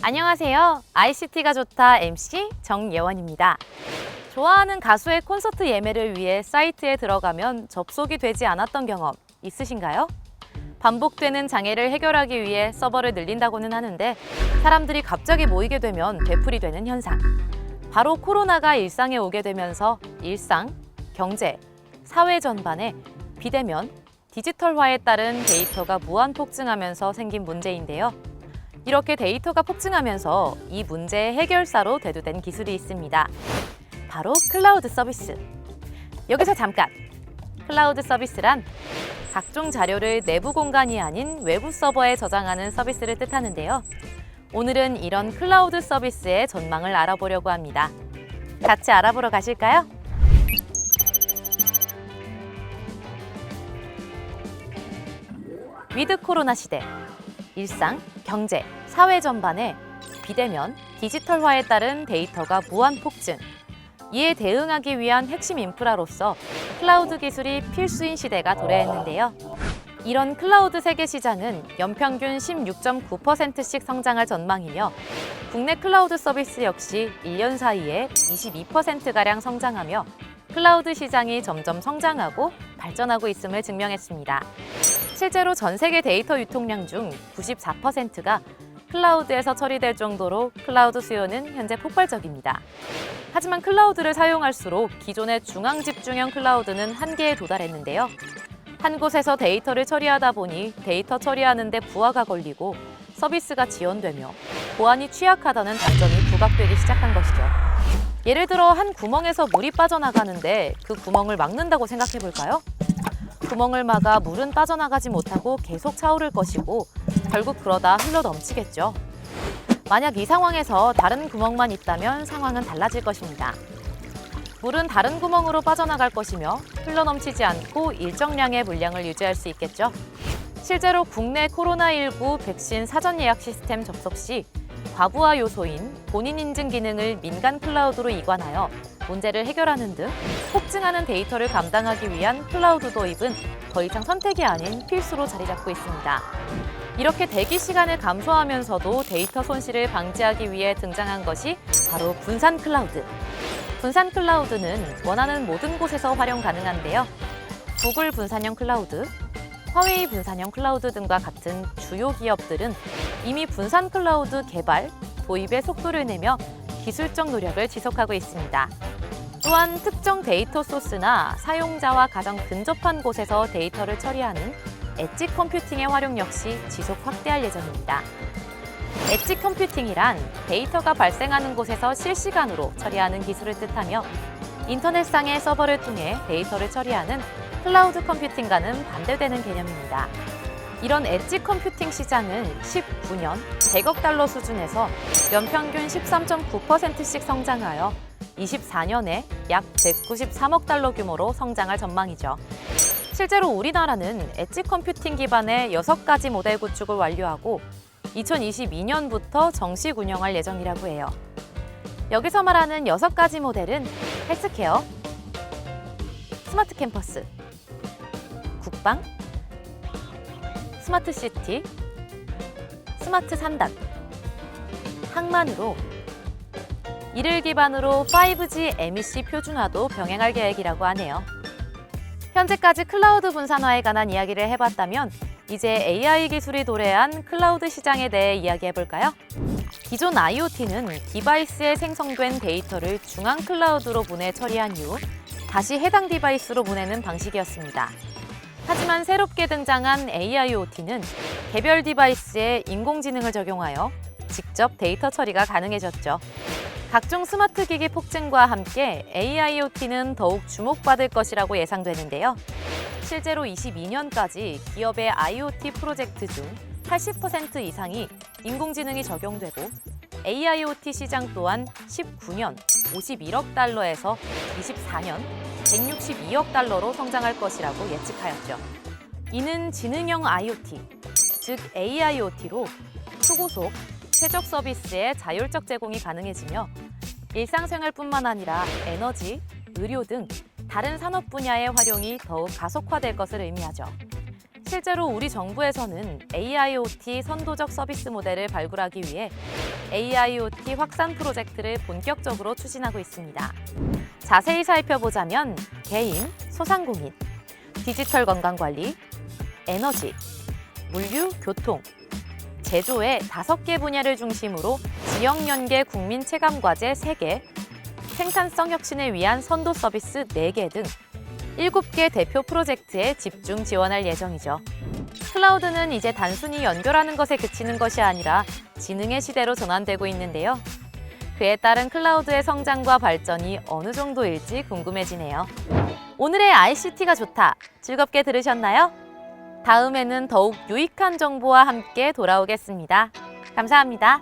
안녕하세요. ICT가 좋다 MC 정예원입니다. 좋아하는 가수의 콘서트 예매를 위해 사이트에 들어가면 접속이 되지 않았던 경험 있으신가요? 반복되는 장애를 해결하기 위해 서버를 늘린다고는 하는데 사람들이 갑자기 모이게 되면 되풀이 되는 현상. 바로 코로나가 일상에 오게 되면서 일상, 경제, 사회 전반에 비대면, 디지털화에 따른 데이터가 무한 폭증하면서 생긴 문제인데요. 이렇게 데이터가 폭증하면서 이 문제의 해결사로 대두된 기술이 있습니다. 바로 클라우드 서비스. 여기서 잠깐! 클라우드 서비스란 각종 자료를 내부 공간이 아닌 외부 서버에 저장하는 서비스를 뜻하는데요. 오늘은 이런 클라우드 서비스의 전망을 알아보려고 합니다. 같이 알아보러 가실까요? 위드 코로나 시대. 일상, 경제, 사회 전반에 비대면, 디지털화에 따른 데이터가 무한 폭증. 이에 대응하기 위한 핵심 인프라로서 클라우드 기술이 필수인 시대가 도래했는데요. 이런 클라우드 세계 시장은 연평균 16.9%씩 성장할 전망이며 국내 클라우드 서비스 역시 1년 사이에 22%가량 성장하며 클라우드 시장이 점점 성장하고 발전하고 있음을 증명했습니다. 실제로 전 세계 데이터 유통량 중 94%가 클라우드에서 처리될 정도로 클라우드 수요는 현재 폭발적입니다. 하지만 클라우드를 사용할수록 기존의 중앙 집중형 클라우드는 한계에 도달했는데요. 한 곳에서 데이터를 처리하다 보니 데이터 처리하는 데 부하가 걸리고 서비스가 지연되며 보안이 취약하다는 단점이 부각되기 시작한 것이죠. 예를 들어 한 구멍에서 물이 빠져나가는데 그 구멍을 막는다고 생각해 볼까요? 구멍을 막아 물은 빠져나가지 못하고 계속 차오를 것이고 결국 그러다 흘러 넘치겠죠. 만약 이 상황에서 다른 구멍만 있다면 상황은 달라질 것입니다. 물은 다른 구멍으로 빠져나갈 것이며 흘러 넘치지 않고 일정량의 물량을 유지할 수 있겠죠. 실제로 국내 코로나19 백신 사전 예약 시스템 접속 시 과부하 요소인 본인 인증 기능을 민간 클라우드로 이관하여 문제를 해결하는 등 폭증하는 데이터를 감당하기 위한 클라우드 도입은 더 이상 선택이 아닌 필수로 자리 잡고 있습니다. 이렇게 대기 시간을 감소하면서도 데이터 손실을 방지하기 위해 등장한 것이 바로 분산 클라우드. 분산 클라우드는 원하는 모든 곳에서 활용 가능한데요. 구글 분산형 클라우드, 화웨이 분산형 클라우드 등과 같은 주요 기업들은 이미 분산 클라우드 개발, 도입에 속도를 내며 기술적 노력을 지속하고 있습니다. 또한 특정 데이터 소스나 사용자와 가장 근접한 곳에서 데이터를 처리하는 엣지 컴퓨팅의 활용 역시 지속 확대할 예정입니다. 엣지 컴퓨팅이란 데이터가 발생하는 곳에서 실시간으로 처리하는 기술을 뜻하며 인터넷상의 서버를 통해 데이터를 처리하는 클라우드 컴퓨팅과는 반대되는 개념입니다. 이런 엣지 컴퓨팅 시장은 19년 100억 달러 수준에서 연평균 13.9%씩 성장하여 24년에 약 193억 달러 규모로 성장할 전망이죠. 실제로 우리나라는 엣지 컴퓨팅 기반의 6가지 모델 구축을 완료하고 2022년부터 정식 운영할 예정이라고 해요. 여기서 말하는 6가지 모델은 헬스케어, 스마트 캠퍼스, 국방, 스마트 시티, 스마트 산단, 항만으로 이를 기반으로 5G MEC 표준화도 병행할 계획이라고 하네요. 현재까지 클라우드 분산화에 관한 이야기를 해봤다면 이제 AI 기술이 도래한 클라우드 시장에 대해 이야기해볼까요? 기존 IoT는 디바이스에 생성된 데이터를 중앙 클라우드로 보내 처리한 이후 다시 해당 디바이스로 보내는 방식이었습니다. 하지만 새롭게 등장한 AIoT는 개별 디바이스에 인공지능을 적용하여 직접 데이터 처리가 가능해졌죠. 각종 스마트 기기 폭증과 함께 AIoT는 더욱 주목받을 것이라고 예상되는데요. 실제로 22년까지 기업의 IoT 프로젝트 중 80% 이상이 인공지능이 적용되고 AIoT 시장 또한 19년 51억 달러에서 24년 162억 달러로 성장할 것이라고 예측하였죠. 이는 지능형 IoT, 즉 AIoT로 초고속, 최적 서비스의 자율적 제공이 가능해지며 일상생활뿐만 아니라 에너지, 의료 등 다른 산업 분야의 활용이 더욱 가속화될 것을 의미하죠. 실제로 우리 정부에서는 AIoT 선도적 서비스 모델을 발굴하기 위해 AIoT 확산 프로젝트를 본격적으로 추진하고 있습니다. 자세히 살펴보자면 개인, 소상공인, 디지털 건강관리, 에너지, 물류, 교통, 제조의 5개 분야를 중심으로 지역 연계 국민 체감 과제 3개, 생산성 혁신을 위한 선도 서비스 4개 등 7개 대표 프로젝트에 집중 지원할 예정이죠. 클라우드는 이제 단순히 연결하는 것에 그치는 것이 아니라 지능의 시대로 전환되고 있는데요. 그에 따른 클라우드의 성장과 발전이 어느 정도일지 궁금해지네요. 오늘의 ICT가 좋다. 즐겁게 들으셨나요? 다음에는 더욱 유익한 정보와 함께 돌아오겠습니다. 감사합니다.